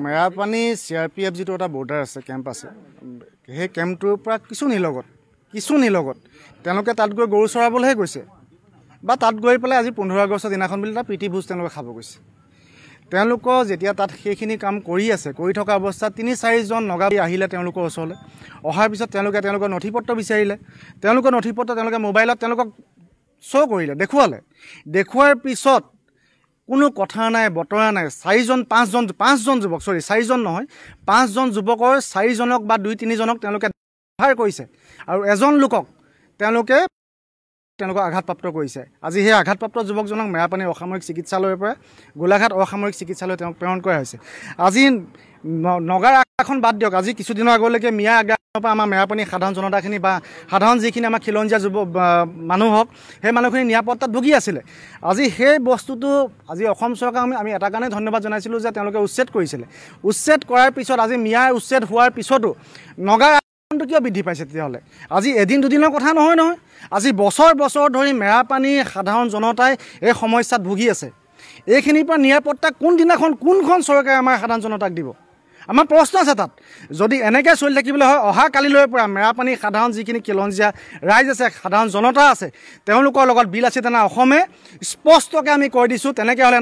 Merapani CRPF যেটো এটা border আছে কেম্প আছে সেই কেম্পটোৰ পৰা কিছু নিলগত তেওঁলোকে তাত গৈ গৰু চৰাবলৈহে গৈছে বা তাত গৈ পেলাই আজি 15 আগষ্টৰ দিনাখন বুলি এটা প্ৰীতি ভোজ তেওঁলোকে খাব গৈছে। তেওঁলোকৰ যেতিয়া তাত সেইখিনি কাম কৰি থকা অৱস্থাত 3-4 জন নগা আহিলে তেওঁলোকৰ ওচৰলৈ। অহাৰ পিছত তেওঁলোকৰ নথিপত্ৰ বিচাৰিলে। তেওঁলোকৰ নথিপত্ৰ তেওঁলোকে মোবাইলত তেওঁলোকক শ্ব' কৰিলে, দেখুওৱাৰ পিছত কোনো কথা নাই বতৰা নাই। 5জন যুৱক 4জন নহয় 5জন যুৱকৰ 4জনক বা 2-3 জনক তেওঁলোকে ব্যৱহাৰ কৰিছে আৰু এজন লোকক তেওঁলোকে আঘাতপ্ৰাপ্ত কৰিছে। আজি সেই আঘাতপ্ৰাপ্ত যুৱকজনক মেৰাপানী অসামৰিক চিকিৎসালয়ৰ পৰা গোলাঘাট অসামৰিক চিকিৎসালয় তেওঁক প্ৰেৰণ কৰা হৈছে। আজি নগাৰ আগাখন বাদ দিয়ক, আজি কিছুদিনৰ আগলৈকে মিয়া আগাৰ পৰা আমাৰ মেৰাপানী সাধাৰণ জনতাখিনি বা সাধাৰণ যিখিনি আমাৰ খিলঞ্জীয়া মানুহ হওক সেই মানুহখিনি নিৰাপত্তাত ভুগি আছিলে। আজি সেই বস্তুটো আজি অসম চৰকাৰক আমি এটা কাৰণে ধন্যবাদ জনাইছিলোঁ যে তেওঁলোকে উচ্ছেদ কৰিছিলে। উচ্ছেদ কৰাৰ পিছত আজি মিয়াৰ উচ্ছেদ হোৱাৰ পিছতো নগাৰ কিয় বৃদ্ধি পাইছে তেতিয়াহ'লে? আজি এদিন দুদিনৰ কথা নহয়। আজি বছৰ ধৰি মেৰাপানীৰ সাধাৰণ জনতাই এই সমস্যাত ভুগি আছে। এইখিনিৰ পৰা নিৰাপত্তা কোনখন চৰকাৰে আমাৰ সাধাৰণ জনতাক দিব? আমাৰ প্ৰশ্ন আছে তাত। যদি এনেকৈ চলি থাকিবলৈ হয় অহা কালিলৈৰ পৰা মেৰাপানীৰ সাধাৰণ যিখিনি খিলঞ্জীয়া ৰাইজ আছে, সাধাৰণ জনতা আছে, তেওঁলোকৰ লগত বিলাসিতা অসমে স্পষ্টকৈ আমি কৈ দিছোঁ, তেনেকৈ হ'লে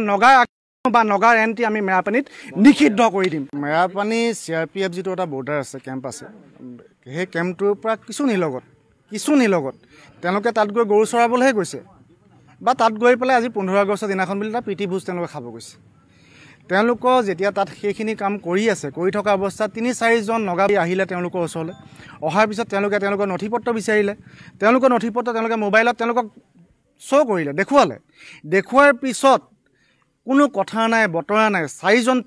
নগাৰ এণ্ট্ৰি আমি মেৰাপানীত নিষিদ্ধ কৰি দিম। মেৰাপানী CRPF যেটো এটা বৰ্ডাৰ আছে কেম্প আছে সেই কেম্পটোৰ পৰা কিছু নিলগত তেওঁলোকে তাত গৈ গৰু চৰাবলৈহে গৈছে বা তাত গৈ পেলাই আজি 15 আগষ্টৰ দিনাখন বুলি এটা প্ৰীতি ভোজ তেওঁলোকে খাব গৈছে। তেওঁলোকৰ যেতিয়া তাত সেইখিনি কাম কৰি থকা অৱস্থাত 3-4 জন নগা আহিলে তেওঁলোকৰ ওচৰলৈ। অহাৰ পিছত তেওঁলোকৰ নথিপত্ৰ বিচাৰিলে। তেওঁলোকৰ নথিপত্ৰ তেওঁলোকে মোবাইলত তেওঁলোকক শ্ব' কৰিলে, দেখুওৱাৰ পিছত কোনো কথা নাই বতৰা নাই। 5জন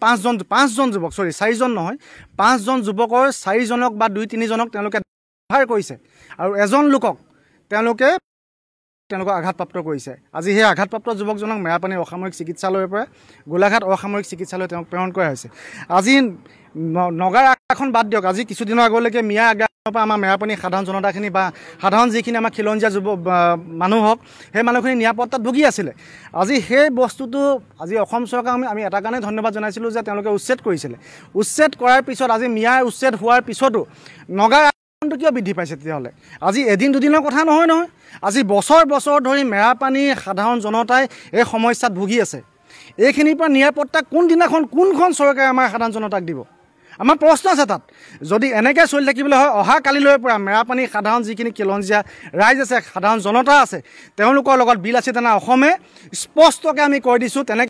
যুৱক 4জন নহয় 5জন যুৱকৰ 4জনক বা 2-3 জনক তেওঁলোকে ব্যৱহাৰ কৰিছে আৰু এজন লোকক তেওঁলোকে আঘাতপ্ৰাপ্ত কৰিছে। আজি সেই আঘাতপ্ৰাপ্ত যুৱকজনক মেৰাপানী অসামৰিক চিকিৎসালয়ৰ পৰা গোলাঘাট অসামৰিক চিকিৎসালয় তেওঁক প্ৰেৰণ কৰা হৈছে। আজি নগাৰ আগাখন বাদ দিয়ক, আজি কিছুদিনৰ আগলৈকে মিয়া আগাৰ পৰা আমাৰ মেৰাপানী সাধাৰণ জনতাখিনি বা সাধাৰণ যিখিনি আমাৰ খিলঞ্জীয়া মানুহ হওক সেই মানুহখিনি নিৰাপত্তাত ভুগি আছিলে। আজি সেই বস্তুটো আজি অসম চৰকাৰক আমি এটা কাৰণে ধন্যবাদ জনাইছিলোঁ যে তেওঁলোকে উচ্ছেদ কৰিছিলে। উচ্ছেদ কৰাৰ পিছত আজি মিয়াৰ উচ্ছেদ হোৱাৰ পিছতো নগাৰ কিয় বৃদ্ধি পাইছে তেতিয়াহ'লে? আজি এদিন দুদিনৰ কথা নহয়। আজি বছৰ ধৰি মেৰাপানীৰ সাধাৰণ জনতাই এই সমস্যাত ভুগি আছে। এইখিনিৰ পৰা নিৰাপত্তা কোনখন চৰকাৰে আমাৰ সাধাৰণ জনতাক দিব? আমাৰ প্ৰশ্ন আছে তাত। যদি এনেকৈ চলি থাকিবলৈ হয় অহা কালিলৈৰ পৰা মেৰাপানীৰ সাধাৰণ যিখিনি খিলঞ্জীয়া ৰাইজ আছে, সাধাৰণ জনতা আছে, তেওঁলোকৰ লগত বিলাসিতা অসমে স্পষ্টকৈ আমি কৈ দিছোঁ, তেনেকৈ